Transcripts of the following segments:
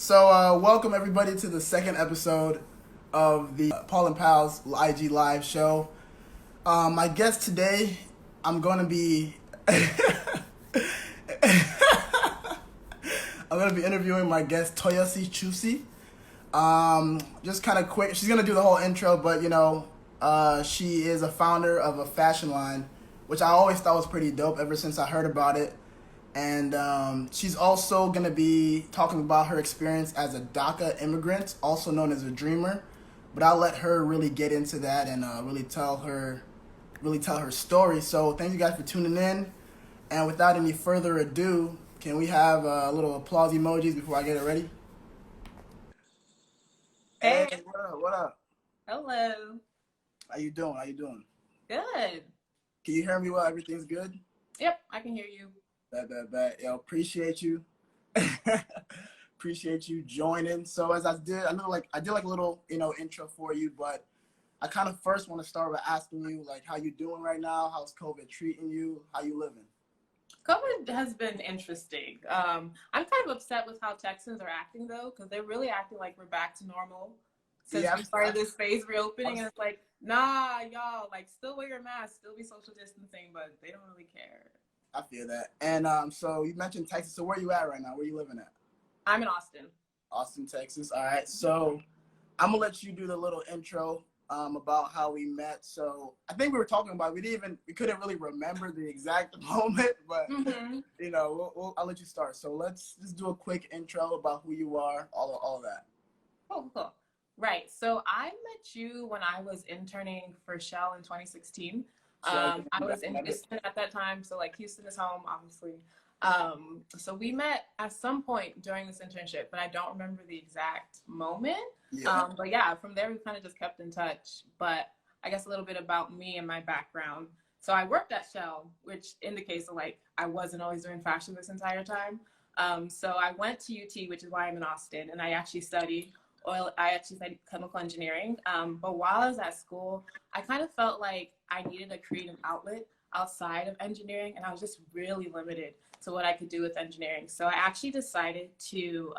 Welcome everybody to the second episode of the Paul and Pal's IG Live show. My guest today, I'm going to be, interviewing my guest Toyosi Shusi. Just kind of quick, she's gonna do the whole intro, but she is a founder of a fashion line, which I always thought was pretty dope ever since I heard about it. And she's also going to be talking about her experience as a DACA immigrant, also known as a dreamer. But I'll let her really get into that and really tell her story. So thank you guys for tuning in. And without any further ado, can we have a little applause emojis before I get it ready? Hey, what up? What up? hello. How you doing? Good. Can you hear me well? Everything's good? Yep, I can hear you. Bet. Yo, appreciate you. Appreciate you joining. So as I did a little, intro for you, but I kind of first want to start by asking you, like, how you doing right now? How's COVID treating you? How you living? COVID has been interesting. I'm kind of upset with how Texans are acting, though, because they're really acting like we're back to normal since we started this phase reopening. And it's like, nah, y'all, like, still wear your mask, still be social distancing, but they don't really care. I feel that. And so you mentioned Texas. So where you at right now? Where you living at? I'm in Austin. Austin, Texas. All right. So I'm gonna let you do the little intro about how we met. So I think we were talking about we couldn't really remember the exact moment, but I'll let you start. So let's just do a quick intro about who you are, all of that. Cool. Right. So I met you when I was interning for Shell in 2016. I was in Houston at that time, so like Houston is home, obviously. So we met at some point during this internship, but I don't remember the exact moment. Yeah. But yeah, from there we kind of just kept in touch. But I guess a little bit about me and my background. So I worked at Shell, which indicates that like I wasn't always doing fashion this entire time. So I went to UT, which is why I'm in Austin, and I actually studied chemical engineering. But while I was at school, I kind of felt like I needed a creative outlet outside of engineering, and I was just really limited to what I could do with engineering. So I actually decided to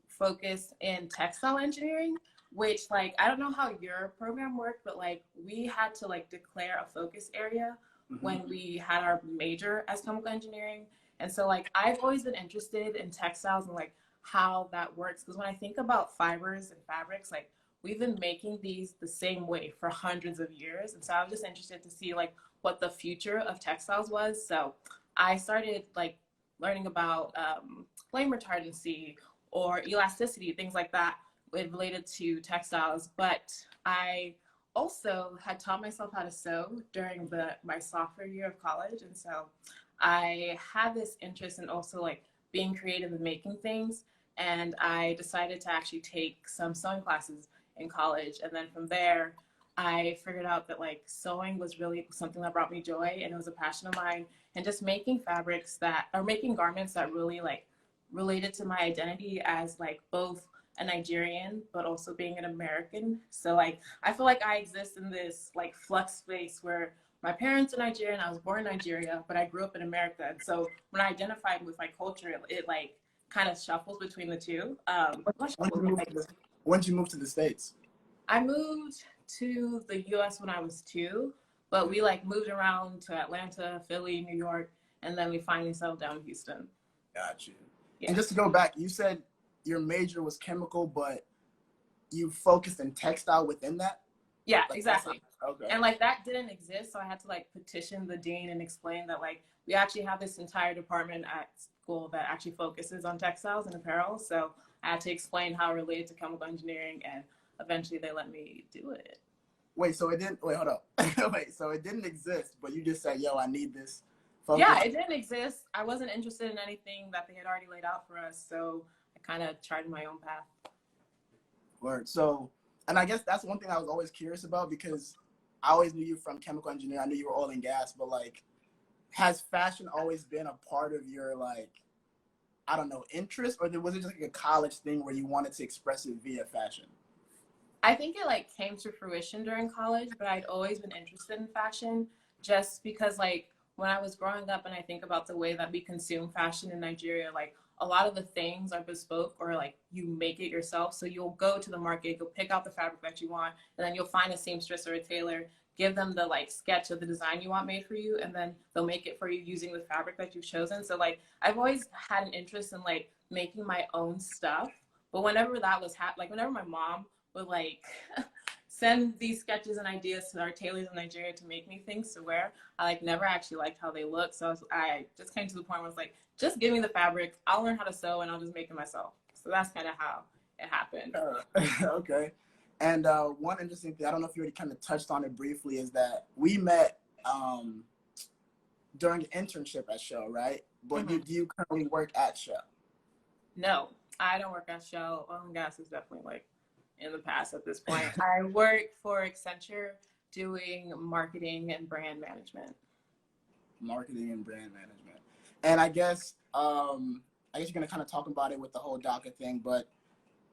focus in textile engineering, which like, I don't know how your program worked, but like we had to like declare a focus area when we had our major as chemical engineering. And so like, I've always been interested in textiles and like how that works. Because when I think about fibers and fabrics, like we've been making these the same way for hundreds of years. And so I was just interested to see like what the future of textiles was. So I started like learning about flame retardancy or elasticity, things like that related to textiles. But I also had taught myself how to sew during my sophomore year of college. And so I had this interest in also like being creative and making things. And I decided to actually take some sewing classes in college. And then from there, I figured out that like sewing was really something that brought me joy, and it was a passion of mine. And just making making garments that really like related to my identity as like both a Nigerian, but also being an American. So like, I feel like I exist in this like flux space where my parents are Nigerian, I was born in Nigeria, but I grew up in America. And so when I identified with my culture, it like kind of shuffles between the two. When did you move to the States? I moved to the US when I was 2, but we like moved around to Atlanta, Philly, New York, and then we finally settled down in Houston. Got you. Yeah. And just to go back, you said your major was chemical, but you focused in textile within that? Yeah, like, exactly. Okay. And like that didn't exist, so I had to like petition the dean and explain that like we actually have this entire department at school that actually focuses on textiles and apparel. So I had to explain how it related to chemical engineering, and eventually they let me do it. Wait, hold up. Wait, so it didn't exist, but you just said, yo, I need this focus? Yeah, it didn't exist. I wasn't interested in anything that they had already laid out for us, so I kind of charted my own path. Word. So, and I guess that's one thing I was always curious about, because I always knew you from chemical engineering. I knew you were oil and gas, but like, has fashion always been a part of your like, I don't know, interest, or was it just like a college thing where you wanted to express it via fashion? I think it like came to fruition during college, but I'd always been interested in fashion just because like when I was growing up and I think about the way that we consume fashion in Nigeria, like a lot of the things are bespoke or like you make it yourself. So you'll go to the market, go pick out the fabric that you want, and then you'll find a seamstress or a tailor, give them the like sketch of the design you want made for you, and then they'll make it for you using the fabric that you've chosen. So like I've always had an interest in like making my own stuff. But whenever that was like whenever my mom would like send these sketches and ideas to our tailors in Nigeria to make me things to wear, I like never actually liked how they look. So I just came to the point where it's like, just give me the fabric, I'll learn how to sew, and I'll just make it myself. So that's kind of how it happened. Okay. And one interesting thing, I don't know if you already kind of touched on it briefly, is that we met during an internship at Shell, right? But do you currently work at Shell? No, I don't work at Shell. Oil and gas is definitely like in the past at this point. I work for Accenture doing marketing and brand management. Marketing and brand management. And I guess you're gonna kind of talk about it with the whole DACA thing, but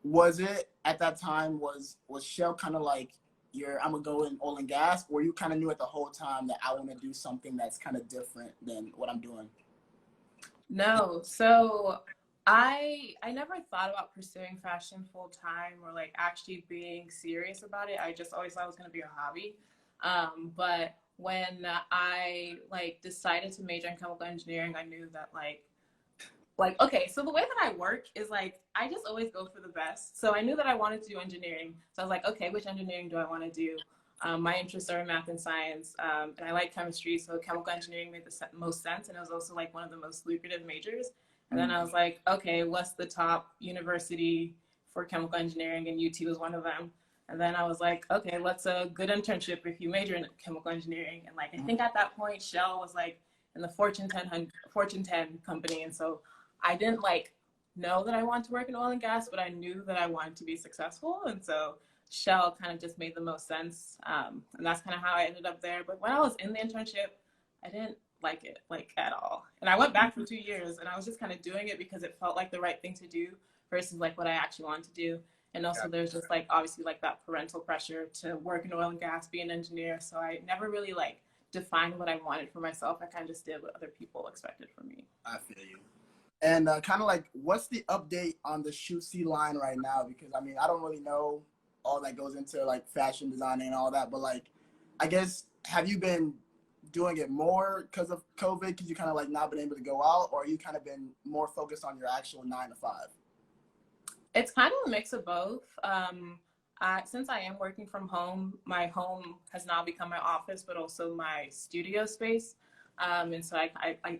was it at that time, was Shell kind of like I'm gonna go in oil and gas, or you kind of knew it the whole time that I want to do something that's kind of different than what I'm doing? No, so I never thought about pursuing fashion full time or like actually being serious about it. I just always thought it was gonna be a hobby. But when I like decided to major in chemical engineering, I knew that like okay, so the way that I work is like I just always go for the best. So I knew that I wanted to do engineering. So I was like, okay, which engineering do I want to do? My interests are in math and science, and I like chemistry, so chemical engineering made the most sense, and it was also like one of the most lucrative majors. And then I was like, okay, what's the top university for chemical engineering? And UT was one of them. And then I was like, okay, what's a good internship if you major in chemical engineering? And like I think at that point, Shell was like in the Fortune 10 company, and so I didn't like know that I wanted to work in oil and gas, but I knew that I wanted to be successful, and so Shell kind of just made the most sense, and that's kind of how I ended up there. But when I was in the internship, I didn't like it like at all, and I went back for 2 years, and I was just kind of doing it because it felt like the right thing to do versus like what I actually wanted to do. And also there's just like obviously like that parental pressure to work in oil and gas, be an engineer, so I never really like defined what I wanted for myself. I kind of just did what other people expected from me. I feel you. And kind of like, what's the update on the Shusi line right now? Because I mean, I don't really know all that goes into like fashion designing and all that, but like, I guess, have you been doing it more because of COVID, because you kind of like not been able to go out, or you kind of been more focused on your actual 9 to 5? It's kind of a mix of both. Since I am working from home, my home has now become my office, but also my studio space. And so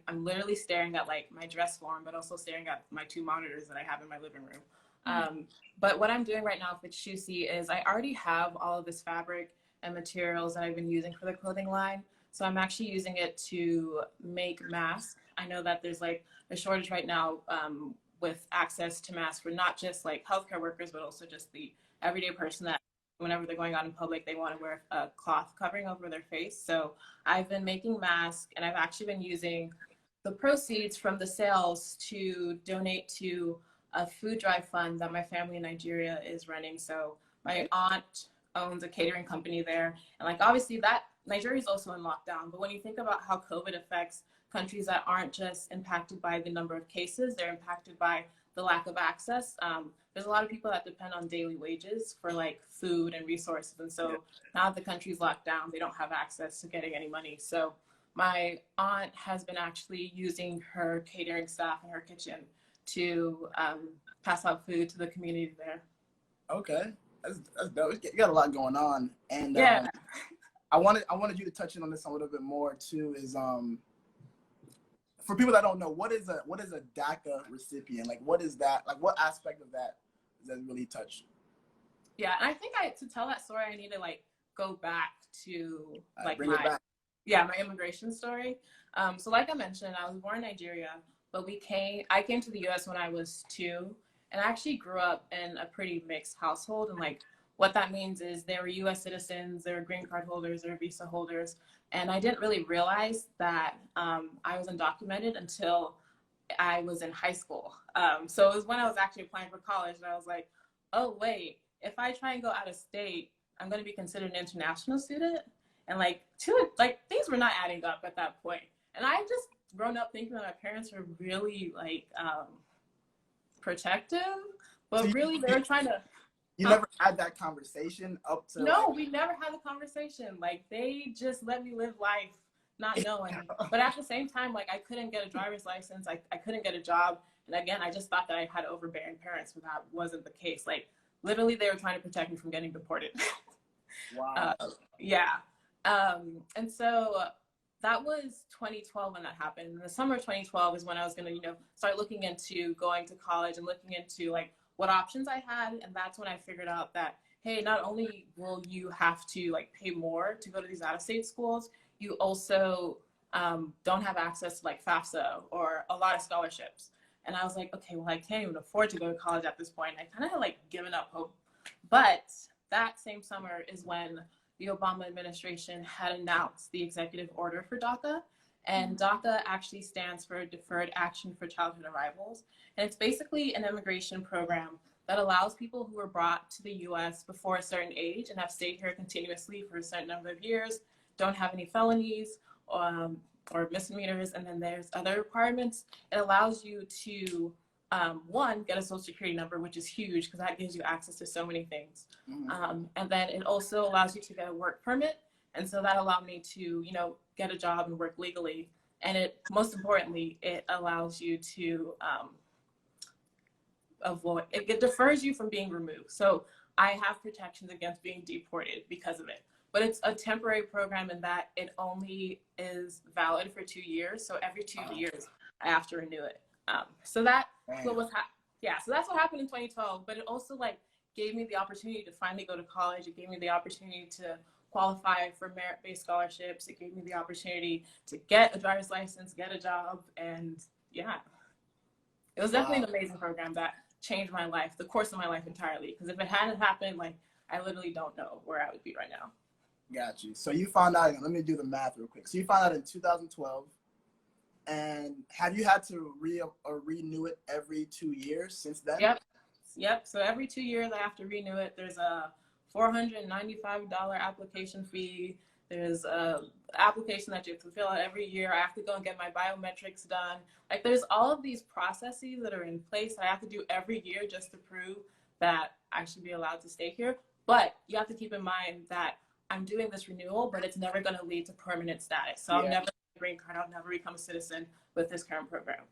I'm literally staring at like my dress form, but also staring at my 2 monitors that I have in my living room. But what I'm doing right now with Shusi is I already have all of this fabric and materials that I've been using for the clothing line. So I'm actually using it to make masks. I know that there's like a shortage right now with access to masks for not just like healthcare workers, but also just the everyday person that whenever they're going out in public, they want to wear a cloth covering over their face. So I've been making masks, and I've actually been using the proceeds from the sales to donate to a food drive fund that my family in Nigeria is running. So my aunt owns a catering company there. And like, obviously that Nigeria is also in lockdown, but when you think about how COVID affects countries that aren't just impacted by the number of cases, they're impacted by the lack of access. There's a lot of people that depend on daily wages for like food and resources. And so now that the country's locked down, they don't have access to getting any money. So my aunt has been actually using her catering staff in her kitchen to pass out food to the community there. Okay, that's dope. You got a lot going on, and I wanted you to touch in on this a little bit more too. Is for people that don't know, what is a DACA recipient? Like, what is that? Like, what aspect of that does that really touch? Yeah, and I think to tell that story, I need to like go back to like my immigration story. So like I mentioned, I was born in Nigeria, but I came to the U.S. when I was 2, and I actually grew up in a pretty mixed household. And like what that means is there were U.S. citizens, there were green card holders, there were visa holders, and I didn't really realize that I was undocumented until I was in high school. So it was when I was actually applying for college, and I was like, oh wait, if I try and go out of state, I'm going to be considered an international student. And like things were not adding up at that point. And I just grown up thinking that my parents were really like protective, So but really they were trying to. you never had that conversation up to No, we never had a conversation. Like, they just let me live life not knowing. But at the same time, like, I couldn't get a driver's license. I couldn't get a job. And again, I just thought that I had overbearing parents, but that wasn't the case. Like, literally, they were trying to protect me from getting deported. Wow. Yeah. And so that was 2012 when that happened. In the summer of 2012 is when I was going to, start looking into going to college and looking into, like, what options I had. And that's when I figured out that, hey, not only will you have to, like, pay more to go to these out-of-state schools, you also don't have access to, like, FAFSA or a lot of scholarships. And I was like, okay, well, I can't even afford to go to college at this point. I kind of had, like, given up hope. But that same summer is when the Obama administration had announced the executive order for DACA. And DACA actually stands for Deferred Action for Childhood Arrivals. And it's basically an immigration program that allows people who were brought to the US before a certain age and have stayed here continuously for a certain number of years, don't have any felonies or misdemeanors, and then there's other requirements. It allows you to, one, get a social security number, which is huge because that gives you access to so many things. And then it also allows you to get a work permit. And so that allowed me to, get a job and work legally. And most importantly, it allows you to it defers you from being removed. So I have protections against being deported because of it. But it's a temporary program in that it only is valid for 2 years. So every 2 years, I have to renew it. So that's what happened in 2012. But it also, like, gave me the opportunity to finally go to college. It gave me the opportunity to qualify for merit-based scholarships. It gave me the opportunity to get a driver's license, get a job, and yeah. It was definitely an amazing program that changed my life, the course of my life entirely. Because if it hadn't happened, like, I literally don't know where I would be right now. Got you. So you found out, let me do the math real quick. So you found out in 2012, and have you had to renew it every 2 years since then? Yep. So every 2 years I have to renew it. There's a $495 application fee. There's a application that you have to fill out every year. I have to go and get my biometrics done. Like, there's all of these processes that are in place I have to do every year just to prove that I should be allowed to stay here. But you have to keep in mind that I'm doing this renewal, but it's never going to lead to permanent status. So I'll never get a green card. I'll never become a citizen with this current program.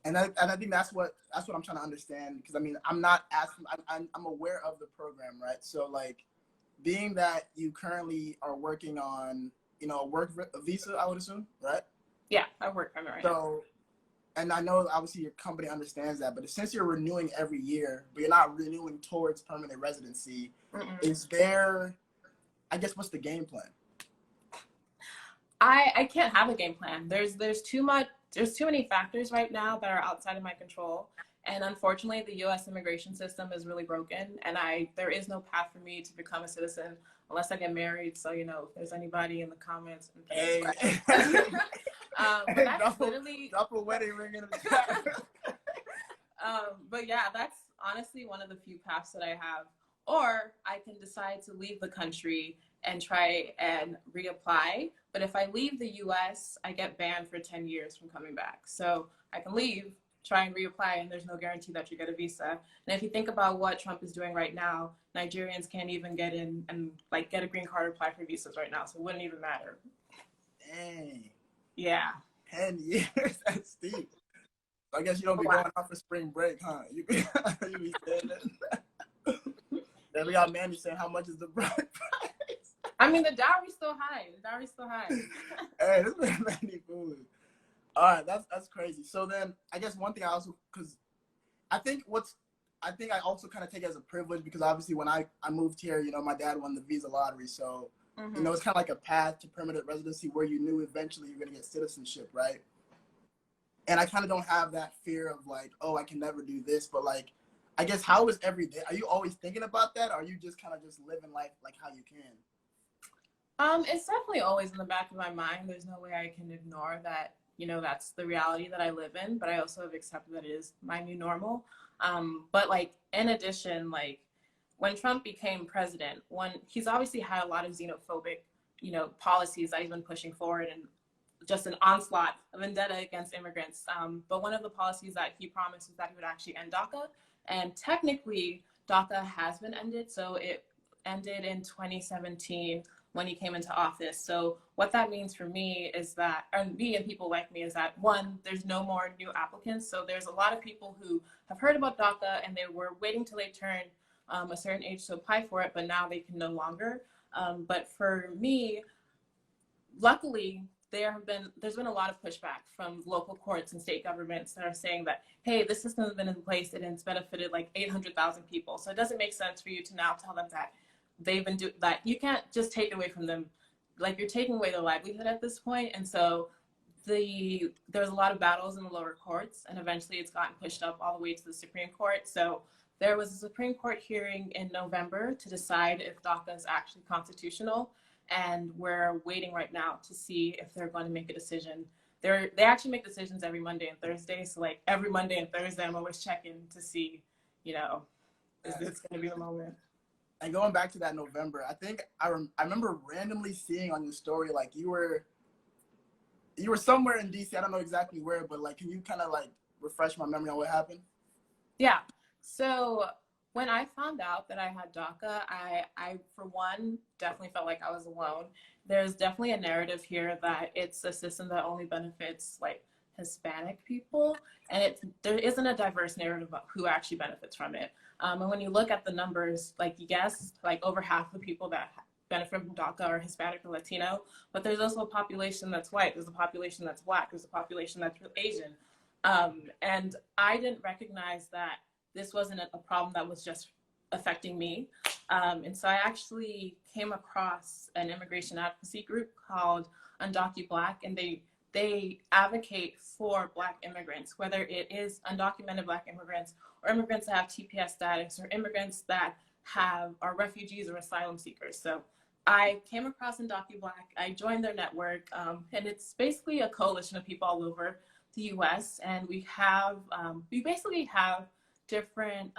And I think that's what I'm trying to understand, because I mean, I'm not asking, I'm aware of the program, right? So, like, being that you currently are working on, a work visa, I would assume, right? Yeah, I work permit right now. And I know obviously your company understands that, but since you're renewing every year, but you're not renewing towards permanent residency, is there, I guess, what's the game plan? I can't have a game plan. There's too many factors right now that are outside of my control. And unfortunately, the U.S. immigration system is really broken, and there is no path for me to become a citizen unless I get married. So, if there's anybody in the comments. But that's literally... Drop a wedding ring in the chat. But yeah, that's honestly one of the few paths that I have. Or I can decide to leave the country and try and reapply. But if I leave the U.S., I get banned for 10 years from coming back. So I can leave, try and reapply, and there's no guarantee that you get a visa. And if you think about what Trump is doing right now, Nigerians can't even get in and, like, get a green card or apply for visas right now. So it wouldn't even matter. Dang. Yeah. 10 years? That's steep. I guess you don't be going out for spring break, huh? You be saying that. Then we got Mandy saying, how much is the bride price? I mean, the dowry's still high. Hey, this man Mandy foolish. All right, that's crazy. So then, I guess one thing I also, because I think I also kind of take it as a privilege, because obviously when I moved here, my dad won the visa lottery. So, it's kind of like a path to permanent residency where you knew eventually you're going to get citizenship, right? And I kind of don't have that fear of, like, oh, I can never do this. But, like, I guess, how is every day? Are you always thinking about that? Or are you just kind of just living life like how you can? It's definitely always in the back of my mind. There's no way I can ignore that, that's the reality that I live in. But I also have accepted that it is my new normal. But, like, in addition, like, when Trump became president, he's obviously had a lot of xenophobic, policies that he's been pushing forward. And just an onslaught, a vendetta against immigrants. But one of the policies that he promised was that he would actually end DACA. And technically, DACA has been ended. So it ended in 2017 when he came into office. So what that means for me is that, and me and people like me, is that one, there's no more new applicants. So there's a lot of people who have heard about DACA and they were waiting till they turned a certain age to apply for it, but now they can no longer. But for me, luckily, there's been a lot of pushback from local courts and state governments that are saying that, hey, this system has been in place and it's benefited like 800,000 people. So it doesn't make sense for you to now tell them that they've been doing that. You can't just take it away from them. Like, you're taking away their livelihood at this point. And so there's a lot of battles in the lower courts, and eventually it's gotten pushed up all the way to the Supreme Court. So there was a Supreme Court hearing in November to decide if DACA is actually constitutional. And we're waiting right now to see if they're going to make a decision. They actually make decisions every Monday and Thursday. So like every Monday and Thursday, I'm always checking to see, is this going to be the moment? And going back to that November, I think I remember randomly seeing on your story, like you were somewhere in DC. I don't know exactly where, but like, can you kind of like refresh my memory on what happened? Yeah. So when I found out that I had DACA, I for one, definitely felt like I was alone. There's definitely a narrative here that it's a system that only benefits like Hispanic people, and there isn't a diverse narrative about who actually benefits from it. And when you look at the numbers, like, yes, like over half the people that benefit from DACA are Hispanic or Latino, but there's also a population that's white, there's a population that's Black, there's a population that's Asian. And I didn't recognize that this wasn't a problem that was just affecting me. And so I actually came across an immigration advocacy group called Undocu Black, and they advocate for Black immigrants, whether it is undocumented Black immigrants or immigrants that have TPS status or immigrants that are refugees or asylum seekers. So I came across Undocu Black, I joined their network, and it's basically a coalition of people all over the US, and we basically have different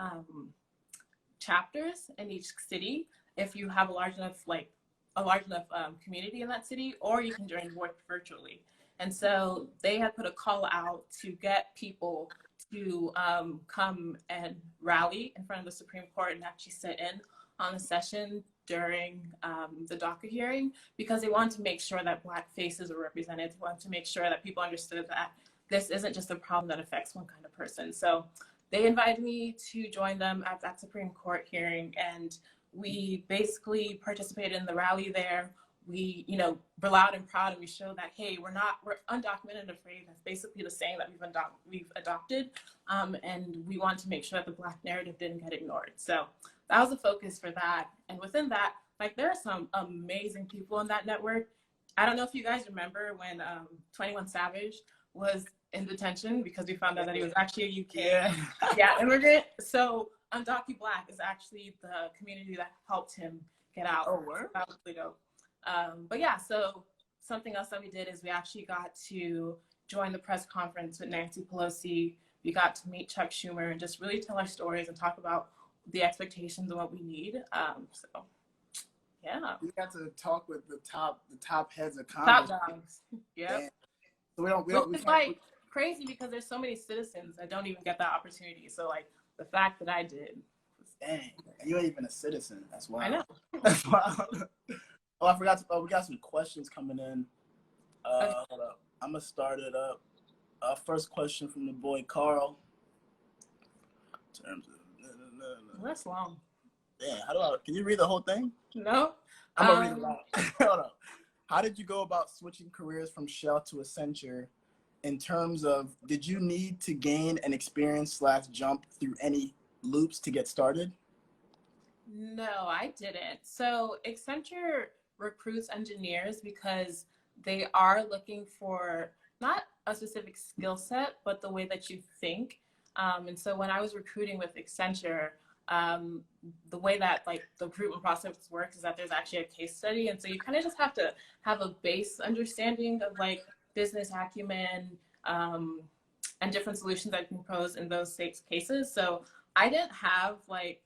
chapters in each city if you have a large enough community in that city, or you can join work virtually. And so they had put a call out to get people to come and rally in front of the Supreme Court and actually sit in on the session during the DACA hearing, because they wanted to make sure that Black faces were represented. They wanted to make sure that people understood that this isn't just a problem that affects one kind of person. So they invited me to join them at that Supreme Court hearing, and we basically participated in the rally there. We, we're loud and proud, and we show that, hey, we're undocumented and afraid. That's basically the saying that we've adopted, and we want to make sure that the Black narrative didn't get ignored. So that was the focus for that. And within that, like, there are some amazing people in that network. I don't know if you guys remember when 21 Savage was in detention because we found out that he was actually a UK immigrant. So Undocu Black is actually the community that helped him get out. Oh, word? That was really dope. But yeah, so something else that we did is we actually got to join the press conference with Nancy Pelosi. We got to meet Chuck Schumer and just really tell our stories and talk about the expectations and what we need. So yeah. We got to talk with the top heads of Congress. Top dogs. Yeah. So it's like crazy because there's so many citizens that don't even get that opportunity. So like the fact that I did. Dang, you ain't even a citizen. That's why. I know. That's why. Oh, I forgot. We got some questions coming in. Okay. Hold up. I'm gonna start it up. First question from the boy Carl. In terms of, That's long. Yeah. Can you read the whole thing? No. I'm gonna read it loud. Hold up. How did you go about switching careers from Shell to Accenture? In terms of, did you need to gain an experience / jump through any loops to get started? No, I didn't. So Accenture recruits engineers because they are looking for not a specific skill set, but the way that you think. And so when I was recruiting with Accenture, the way that like the recruitment process works is that there's actually a case study. And so you kind of just have to have a base understanding of like business acumen and different solutions that you can propose in those 6 cases. So I didn't have like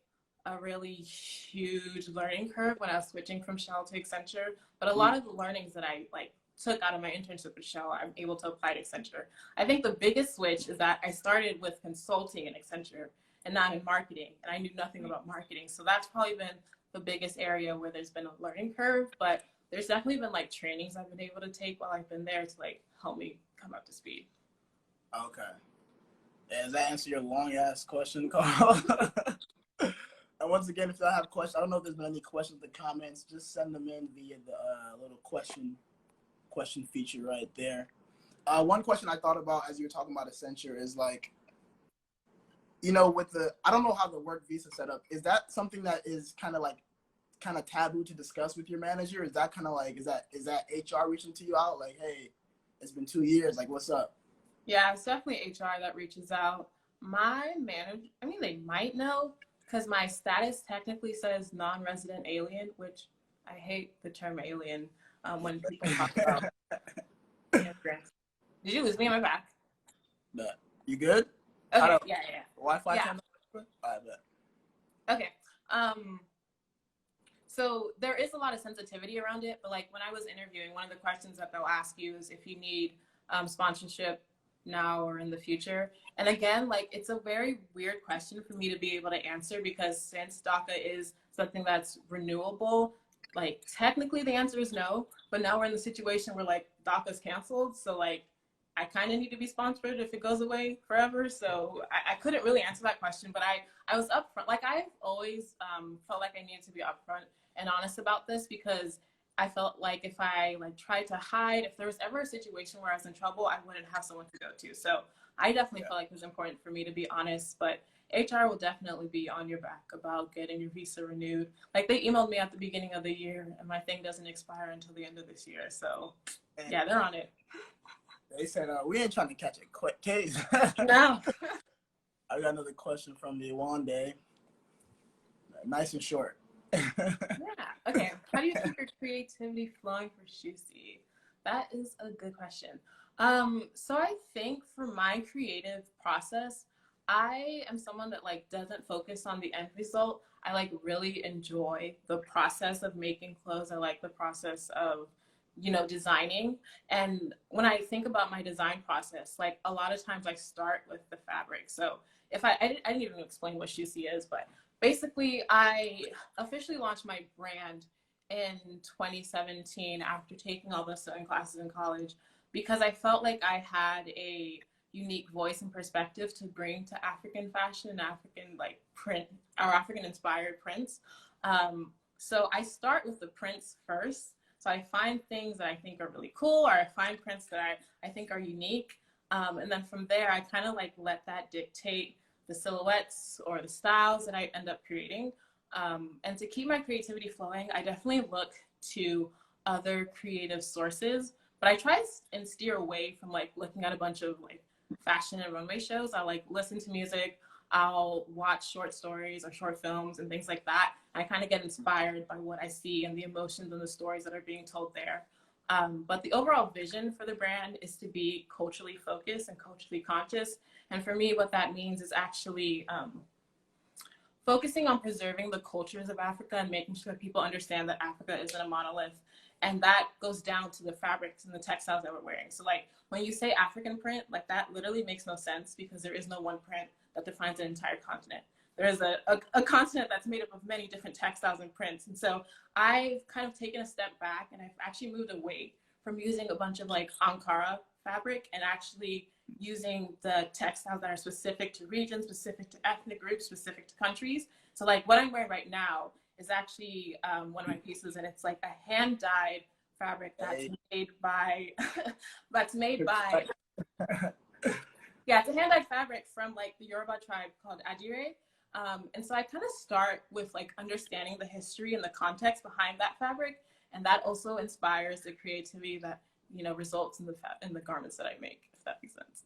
a really huge learning curve when I was switching from Shell to Accenture, but a lot of the learnings that I like took out of my internship at Shell, I'm able to apply to Accenture. I think the biggest switch is that I started with consulting in Accenture and not in marketing, and I knew nothing about marketing. So that's probably been the biggest area where there's been a learning curve, but there's definitely been like trainings I've been able to take while I've been there to like help me come up to speed. Okay. Yeah, does that answer your long ass question, Carl? And once again, if y'all have questions, I don't know if there's been any questions in the comments, just send them in via the little question feature right there. One question I thought about as you were talking about Accenture is like, you know, with the, I don't know how the work visa set up. Is that something that is kind of taboo to discuss with your manager? Is that kind of like, is that HR reaching to you out like, hey, it's been 2 years, like what's up? Yeah, it's definitely HR that reaches out. My manager, I mean, they might know because my status technically says non-resident alien, which I hate the term alien when people talk about immigrants. Did you lose me on my back? But you good? Okay, yeah. Wi-Fi yeah. channel? All right, bet. Okay. So there is a lot of sensitivity around it, but like when I was interviewing, one of the questions that they'll ask you is if you need sponsorship now or in the future. And again, like it's a very weird question for me to be able to answer because since DACA is something that's renewable, like technically the answer is no, but now we're in the situation where like DACA's canceled. So like I kind of need to be sponsored if it goes away forever. So I couldn't really answer that question, but I was upfront. Like I've always felt like I needed to be upfront and honest about this because I felt like if I like tried to hide, if there was ever a situation where I was in trouble, I wouldn't have someone to go to. So I definitely felt like it was important for me to be honest, but HR will definitely be on your back about getting your visa renewed. Like they emailed me at the beginning of the year and my thing doesn't expire until the end of this year. So yeah, they're on it. They said, we ain't trying to catch a quick case. No. I got another question from the Juan Day. Nice and short. Yeah. Okay. How do you keep your creativity flowing for Shusi? That is a good question. So I think for my creative process, I am someone that like doesn't focus on the end result. I like really enjoy the process of making clothes. I like the process of, you know, designing. And when I think about my design process, like a lot of times I start with the fabric. So if I didn't even explain what Shusi is, but basically, I officially launched my brand in 2017 after taking all the sewing classes in college because I felt like I had a unique voice and perspective to bring to African fashion and African like print or African inspired prints. So I start with the prints first. So I find things that I think are really cool or I find prints that I think are unique. And then from there, I kind of like let that dictate the silhouettes or the styles that I end up creating. And to keep my creativity flowing, I definitely look to other creative sources, but I try and steer away from like looking at a bunch of like fashion and runway shows. I like listen to music, I'll watch short stories or short films and things like that. I kind of get inspired by what I see and the emotions and the stories that are being told there. But the overall vision for the brand is to be culturally focused and culturally conscious. And for me, what that means is actually focusing on preserving the cultures of Africa and making sure that people understand that Africa isn't a monolith. And that goes down to the fabrics and the textiles that we're wearing. So like when you say African print, like that literally makes no sense because there is no one print that defines an entire continent. There is a continent that's made up of many different textiles and prints. And so I've kind of taken a step back and I've actually moved away from using a bunch of like Ankara fabric and actually using the textiles that are specific to regions, specific to ethnic groups, specific to countries. So like what I'm wearing right now is actually one of my pieces and it's like a hand-dyed fabric that's made by, yeah, it's a hand-dyed fabric from like the Yoruba tribe called Adire. And so I kind of start with like understanding the history and the context behind that fabric. And that also inspires the creativity that, you know, results in the garments that I make, if that makes sense.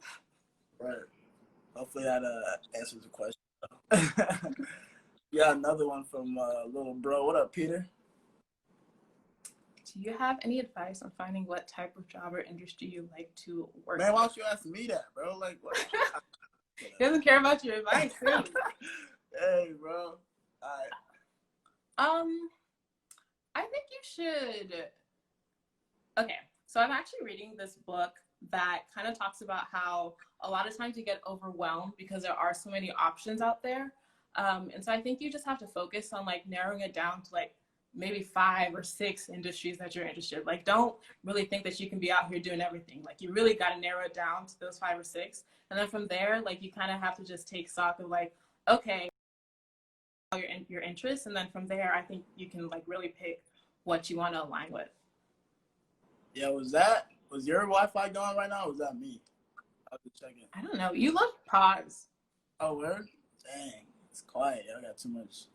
Right. Hopefully that answers the question. Yeah, another one from little bro. What up, Peter? Do you have any advice on finding what type of job or industry you like to work in? Man, why don't you ask me that, bro? Like, what? He doesn't care about your advice, too. Hey, bro. All right. I think you should. Okay, So I'm actually reading this book that kind of talks about how a lot of times you get overwhelmed because there are so many options out there. And so I think you just have to focus on like narrowing it down to like maybe 5 or 6 industries that you're interested in. Like, don't really think that you can be out here doing everything. Like, you really got to narrow it down to those 5 or 6. And then from there, like, you kind of have to just take stock of like, okay, your interests. And then from there, I think you can like really pick what you want to align with. Yeah, was your Wi-Fi going right now, or was that me? I was just checking. I don't know. You look paused. Oh, where? Dang, it's quiet. I got too much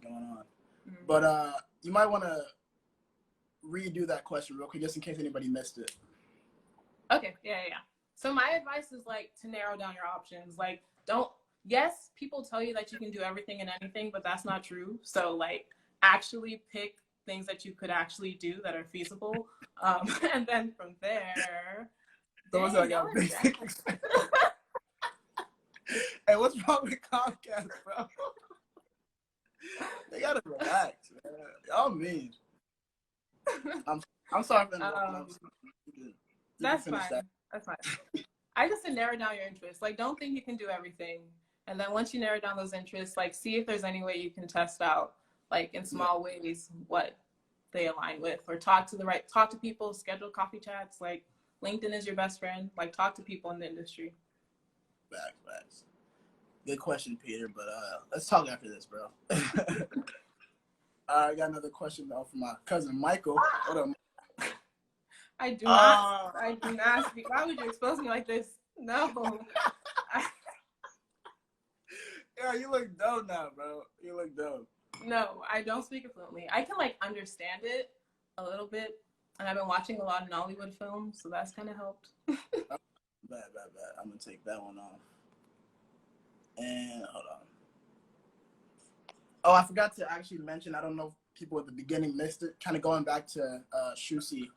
going on. Mm-hmm. But you might want to redo that question real quick, just in case anybody missed it. Okay. Yeah. So my advice is like to narrow down your options. Like, yes, people tell you that you can do everything and anything, but that's not true. So like, actually pick things that you could actually do that are feasible. And then from there, Someone said I got basic. Hey, what's wrong with Comcast, bro? They gotta relax, man. Y'all mean. I'm sorry for interrupting. That's fine. That's fine. I just said narrow down your interests. Like, don't think you can do everything. And then once you narrow down those interests, like, see if there's any way you can test out, like, in small ways, what they align with. Or talk to people, schedule coffee chats. Like, LinkedIn is your best friend. Like, talk to people in the industry. Facts. Good question, Peter, but let's talk after this, bro. I got another question, though, from my cousin, Michael. What up, I do not speak. Why would you expose me like this? No. Yeah, you look dope now, bro. You look dope. No, I don't speak it fluently. I can like understand it a little bit, and I've been watching a lot of Nollywood films, so that's kind of helped. Bad. I'm gonna take that one off. And hold on. Oh, I forgot to actually mention. I don't know if people at the beginning missed it. Kind of going back to Shusi.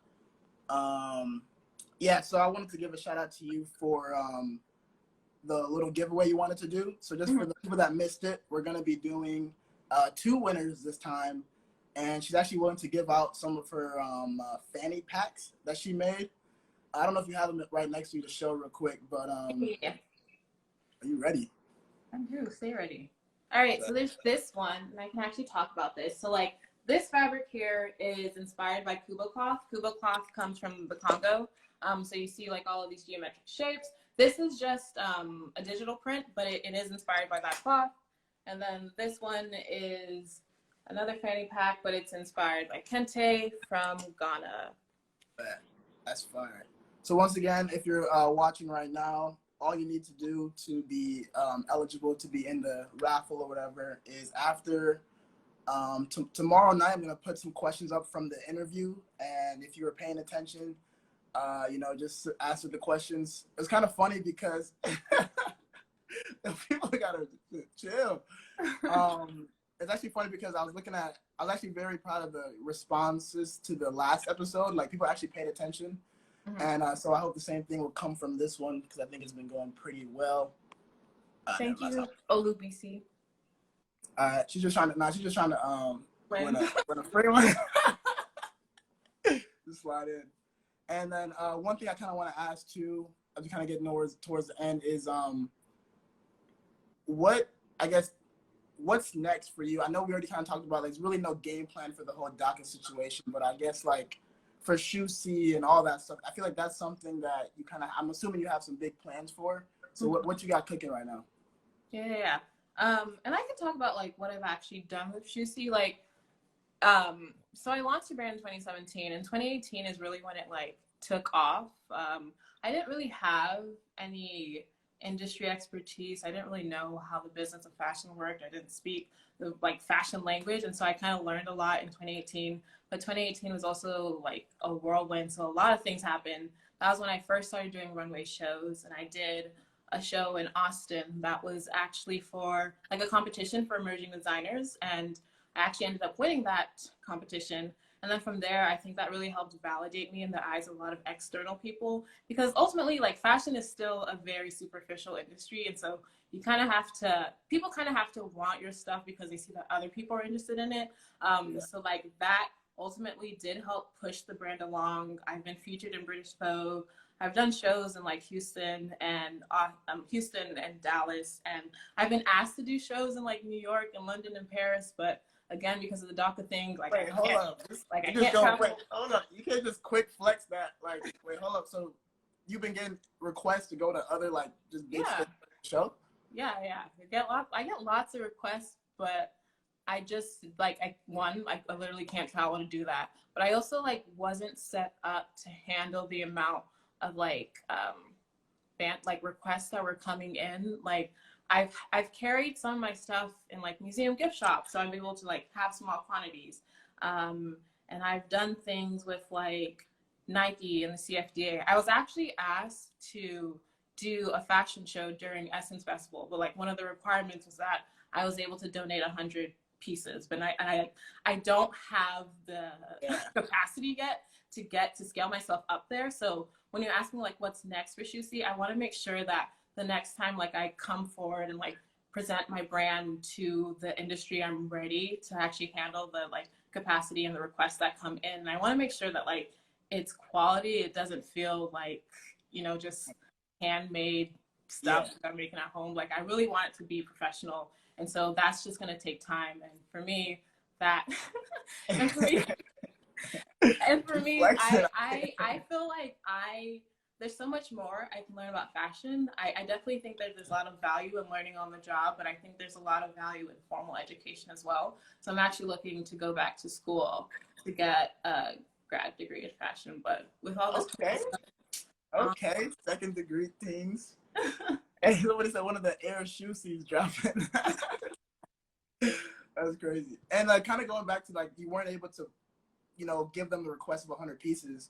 Yeah, so I wanted to give a shout out to you for the little giveaway you wanted to do. So just for the people that missed it, we're going to be doing 2 winners this time. And she's actually willing to give out some of her fanny packs that she made. I don't know if you have them right next to you to show real quick, but Yeah. Are you ready? I do. Stay ready. All right, so there's this one, and I can actually talk about this. So like, this fabric here is inspired by Kuba cloth. Kuba cloth comes from the Congo. So you see like all of these geometric shapes. This is just a digital print, but it is inspired by that cloth. And then this one is another fanny pack, but it's inspired by Kente from Ghana. That's fire. So once again, if you're watching right now, all you need to do to be eligible to be in the raffle or whatever is after tomorrow night, I'm going to put some questions up from the interview. And if you were paying attention, just answer the questions. It's kind of funny because people got to chill. It's actually funny because I was actually very proud of the responses to the last episode. Like, people actually paid attention. And so I hope the same thing will come from this one because I think it's been going pretty well. Thank you, Olubisi. She's just trying to win a free one. Just slide in. And then one thing I kind of want to ask too, as we kind of get towards the end, is what's next for you? I know we already kind of talked about, like, there's really no game plan for the whole DACA situation, but I guess like for Shusi and all that stuff, I feel like that's something that you kind of, I'm assuming you have some big plans for. So what you got cooking right now? Yeah. And I can talk about like what I've actually done with Shusi. Like, so I launched the brand in 2017, and 2018 is really when it like took off. I didn't really have any industry expertise. I didn't really know how the business of fashion worked. I didn't speak the like fashion language, and so I kind of learned a lot in 2018. But 2018 was also like a whirlwind, so a lot of things happened. That was when I first started doing Runway Shows, and I did a show in Austin that was actually for like a competition for emerging designers, and I actually ended up winning that competition. And then from there, I think that really helped validate me in the eyes of a lot of external people, because ultimately, like, fashion is still a very superficial industry. And so people kind of have to want your stuff because they see that other people are interested in it. So like that ultimately did help push the brand along. I've been featured in British Vogue. I've done shows in like Houston and Dallas, and I've been asked to do shows in like New York and London and Paris, but again, because of the DACA thing, like wait, hold up. I can't travel. Wait, hold up. You can't just quick flex that. Like, wait, hold up. So you've been getting requests to go to other like just big show? Yeah. I get lots of requests, but I just like I literally can't travel to do that. But I also like wasn't set up to handle the amount of like requests that were coming in. Like I've carried some of my stuff in like museum gift shops, so I'm able to like have small quantities. And I've done things with like Nike and the CFDA. I was actually asked to do a fashion show during Essence Festival, but like one of the requirements was that I was able to donate 100 pieces, but I don't have the capacity yet to scale myself up there. So when you ask me like what's next for Shusi, I want to make sure that the next time like I come forward and like present my brand to the industry, I'm ready to actually handle the like capacity and the requests that come in. And I want to make sure that like it's quality. It doesn't feel like, you know, just handmade stuff that I'm making at home. Like I really want it to be professional. And so that's just going to take time. And for me, I feel like there's so much more I can learn about fashion. I definitely think that there's a lot of value in learning on the job, but I think there's a lot of value in formal education as well. So I'm actually looking to go back to school to get a grad degree in fashion. But with all this okay, second degree things. And somebody said one of the Air Shusis dropping. That's crazy. And kind of going back to like you weren't able to, you know, give them the request of 100 pieces.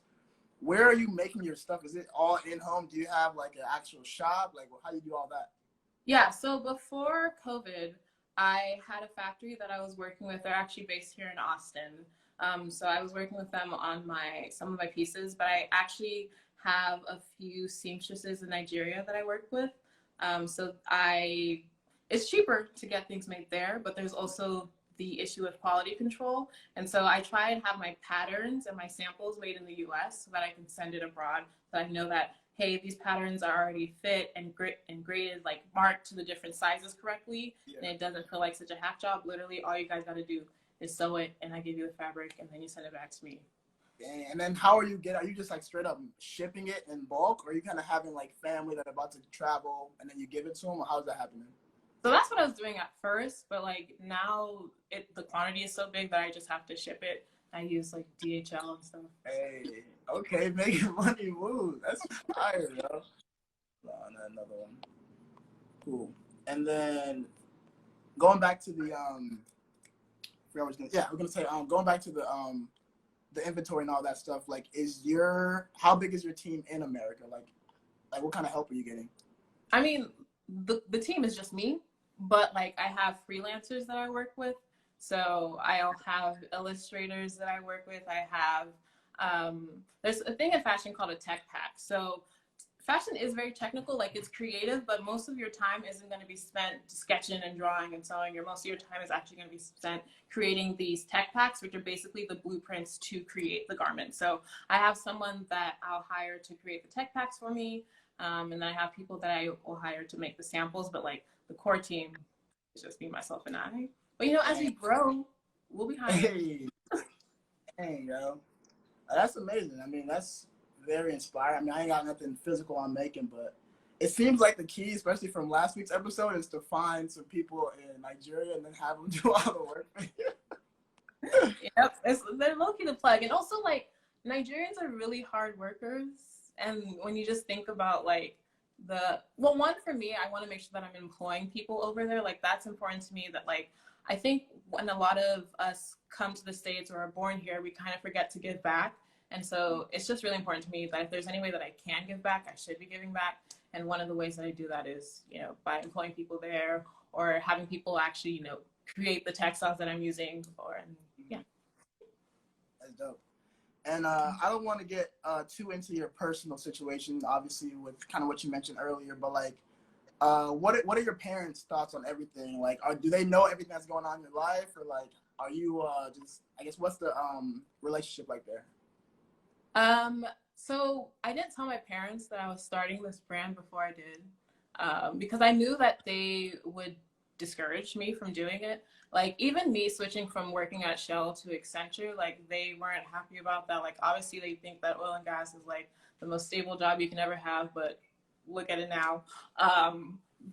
Where are you making your stuff? Is it all in home? Do you have like an actual shop? Like, how do you do all that? Yeah. So before COVID, I had a factory that I was working with. They're actually based here in Austin. So I was working with them on some of my pieces, but I actually have a few seamstresses in Nigeria that I work with. It's cheaper to get things made there, but there's also the issue of quality control. And so I try and have my patterns and my samples made in the US so that I can send it abroad. So I know that, hey, these patterns are already fit and graded, like marked to the different sizes correctly. Yeah. And it doesn't feel like such a hack job. Literally all you guys got to do is sew it and I give you the fabric and then you send it back to me. Dang. And then how are you just like straight up shipping it in bulk, or are you kind of having like family that are about to travel and then you give it to them, or how's that happening? So that's what I was doing at first, but like now the quantity is so big that I just have to ship it. I use like DHL and stuff. Hey, okay, making money move. That's fire, yo. Another one. Cool. And then going back to the we're gonna say going back to the inventory and all that stuff. Like, how big is your team in America? Like what kind of help are you getting? I mean, the team is just me, but like I have freelancers that I work with. So I'll have illustrators that I work with. I have, there's a thing in fashion called a tech pack. So fashion is very technical, like it's creative, but most of your time isn't going to be spent sketching and drawing and sewing. Most of your time is actually going to be spent creating these tech packs, which are basically the blueprints to create the garment. So I have someone that I'll hire to create the tech packs for me. And then I have people that I will hire to make the samples, but like the core team is just me, myself, and I. But you know, as we grow, we'll be hiring. Hey, yo. That's amazing. I mean, that's very inspiring. I mean, I ain't got nothing physical I'm making, but it seems like the key, especially from last week's episode, is to find some people in Nigeria and then have them do all the work for you. Yep, they're low-key the plug. And also, like, Nigerians are really hard workers. And when you just think about, like, one, for me, I want to make sure that I'm employing people over there. Like, that's important to me that, like, I think when a lot of us come to the States or are born here, we kind of forget to give back. And so it's just really important to me that if there's any way that I can give back, I should be giving back. And one of the ways that I do that is, you know, by employing people there or having people actually, you know, create the textiles that I'm using yeah. That's dope. And I don't want to get too into your personal situation, obviously, with kind of what you mentioned earlier, but like, what are your parents' thoughts on everything? Like, do they know everything that's going on in your life, or like, are you just, I guess, what's the relationship like there? So I didn't tell my parents that I was starting this brand before I did, because I knew that they would discourage me from doing it. Like even me switching from working at Shell to Accenture, like they weren't happy about that. Like obviously they think that oil and gas is like the most stable job you can ever have, but look at it now.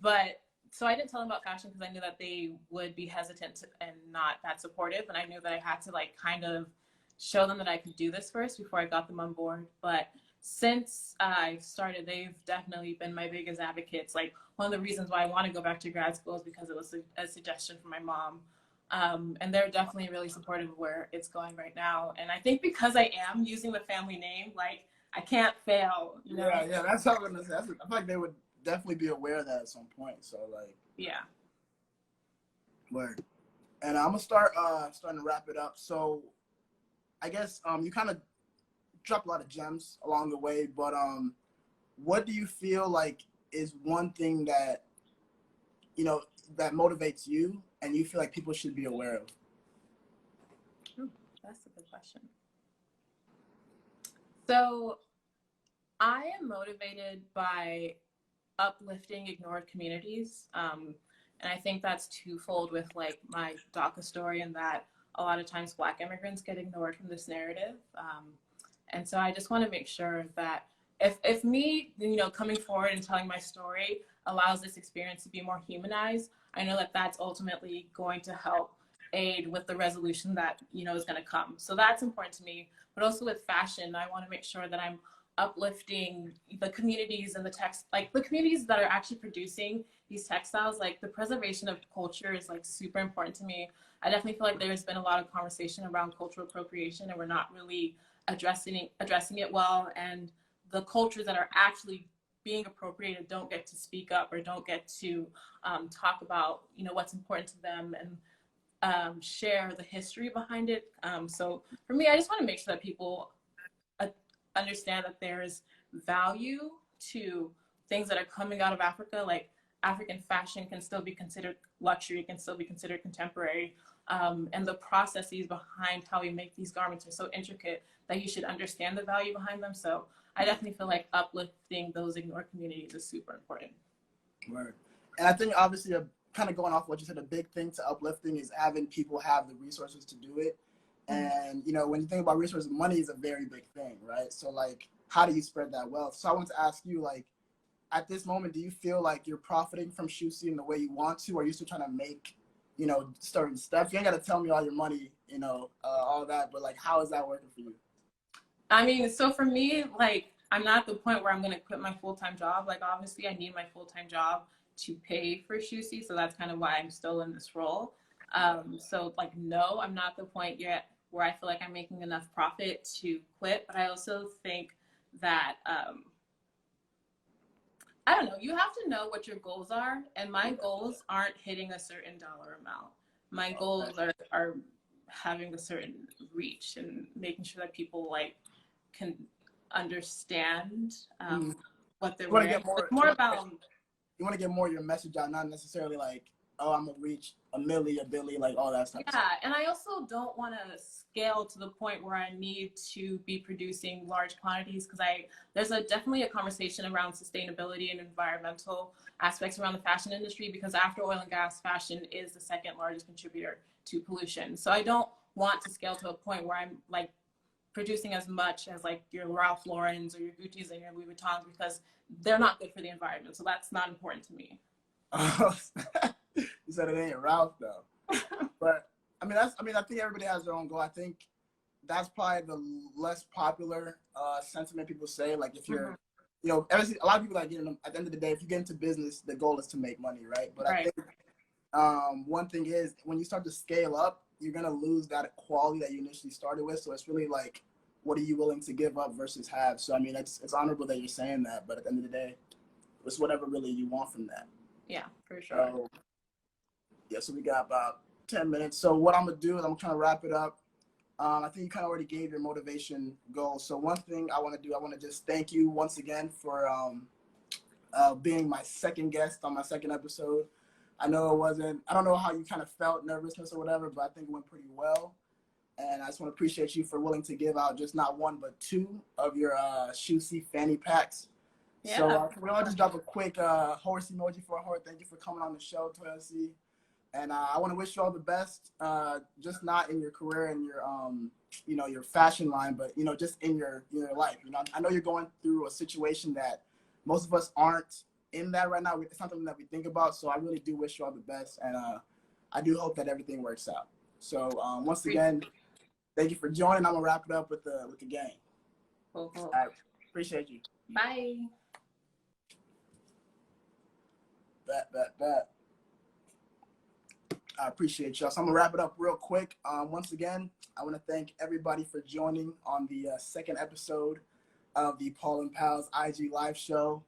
But so I didn't tell them about fashion because I knew that they would be hesitant and not that supportive, and I knew that I had to like kind of show them that I could do this first before I got them on board. But since I started, they've definitely been my biggest advocates. Like one of the reasons why I want to go back to grad school is because it was a suggestion from my mom. And they're definitely really supportive of where it's going right now. And I think because I am using the family name, like I can't fail. You know? Yeah, that's what I'm gonna say. I feel like they would definitely be aware of that at some point. So like, yeah. Word. And I'm gonna starting to wrap it up. So I guess you kind of dropped a lot of gems along the way, but what do you feel like is one thing that that motivates you and you feel like people should be aware of? That's a good question. So I am motivated by uplifting ignored communities. And I think that's twofold with like my DACA story, and that a lot of times Black immigrants get ignored from this narrative. And so I just want to make sure that if me, coming forward and telling my story allows this experience to be more humanized, I know that that's ultimately going to help aid with the resolution that, is going to come. So that's important to me. But also with fashion, I want to make sure that I'm uplifting the communities and the communities that are actually producing these textiles. Like the preservation of culture is like super important to me. I definitely feel like there's been a lot of conversation around cultural appropriation, and we're not really addressing it well. And the cultures that are actually being appropriated don't get to speak up or don't get to talk about what's important to them and share the history behind it. So for me, I just want to make sure that people understand that there's value to things that are coming out of Africa. Like African fashion can still be considered luxury, can still be considered contemporary. And the processes behind how we make these garments are so intricate that you should understand the value behind them. So I definitely feel like uplifting those ignored communities is super important. Right. And I think obviously kind of going off what you said, a big thing to uplifting is having people have the resources to do it. And, when you think about resources, money is a very big thing, right? So, like, how do you spread that wealth? So I want to ask you, like, at this moment, do you feel like you're profiting from Shusi in the way you want to, or are you still trying to make, certain stuff? You ain't got to tell me all your money, all that, but, like, how is that working for you? I mean, so for me, like, I'm not at the point where I'm going to quit my full-time job. Like, obviously, I need my full-time job to pay for Shusi, so that's kind of why I'm still in this role. So, like, no, I'm not at the point yet where I feel like I'm making enough profit to quit. But I also think that, I don't know, you have to know what your goals are. And my goals aren't hitting a certain dollar amount. My goals are having a certain reach and making sure that people, like, can understand what they're wearing. It's more about... You want to get more of your message out, not necessarily like, oh, I'm going to reach a milli, a billy, like all that stuff. Yeah, and I also don't want to scale to the point where I need to be producing large quantities, because there's definitely a conversation around sustainability and environmental aspects around the fashion industry, because after oil and gas, fashion is the second largest contributor to pollution. So I don't want to scale to a point where I'm like producing as much as like your Ralph Lauren's or your Gucci's and your Louis Vuittons, because they're not good for the environment. So that's not important to me. You said it ain't Ralph though. But I think everybody has their own goal. I think that's probably the less popular sentiment people say. Like if you're, a lot of people that at the end of the day, if you get into business, the goal is to make money, right? But I think one thing is when you start to scale up, you're gonna lose that quality that you initially started with. So it's really like, what are you willing to give up versus have? So I mean, it's honorable that you're saying that, but at the end of the day, it's whatever really you want from that. Yeah, for sure. So we got about 10 minutes. So what I'm gonna do is I'm trying to wrap it up. I think you kind of already gave your motivation goal. So one thing I want to do, I want to just thank you once again for being my second guest on my second episode. I know it wasn't, I don't know how you kind of felt, nervousness or whatever, but I think it went pretty well. And I just want to appreciate you for willing to give out just not one, but two of your Shusi fanny packs. Yeah. So can we all just drop a quick horse emoji for a horse? Thank you for coming on the show, Toyosi. And I want to wish you all the best, just not in your career and your, your fashion line, but, just in your life. I know you're going through a situation that most of us aren't in that right now. It's not something that we think about. So I really do wish you all the best. And I do hope that everything works out. So once again, thank you for joining. I'm going to wrap it up with the gang. Cool. I appreciate you. Bye. Bet. I appreciate y'all. So I'm gonna wrap it up real quick. Once again, I want to thank everybody for joining on the second episode of the Paul and Pals IG live show.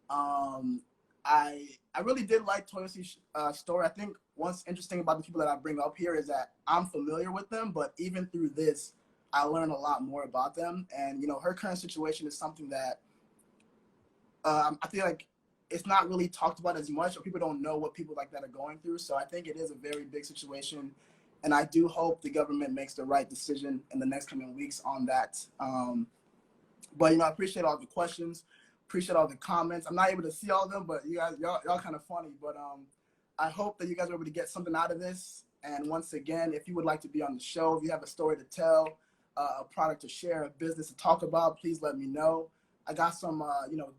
I really did like Toyosi's story. I think what's interesting about the people that I bring up here is that I'm familiar with them, but even through this, I learned a lot more about them. And her current situation is something that I feel like it's not really talked about as much, or people don't know what people like that are going through. So I think it is a very big situation. And I do hope the government makes the right decision in the next coming weeks on that. But, I appreciate all the questions, appreciate all the comments. I'm not able to see all of them, but y'all kind of funny. But I hope that you guys were able to get something out of this. And once again, if you would like to be on the show, if you have a story to tell, a product to share, a business to talk about, please let me know. I got some,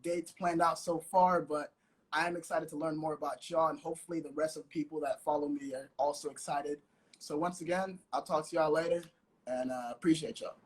dates planned out so far, but I am excited to learn more about y'all, and hopefully the rest of the people that follow me are also excited. So once again, I'll talk to y'all later, and appreciate y'all.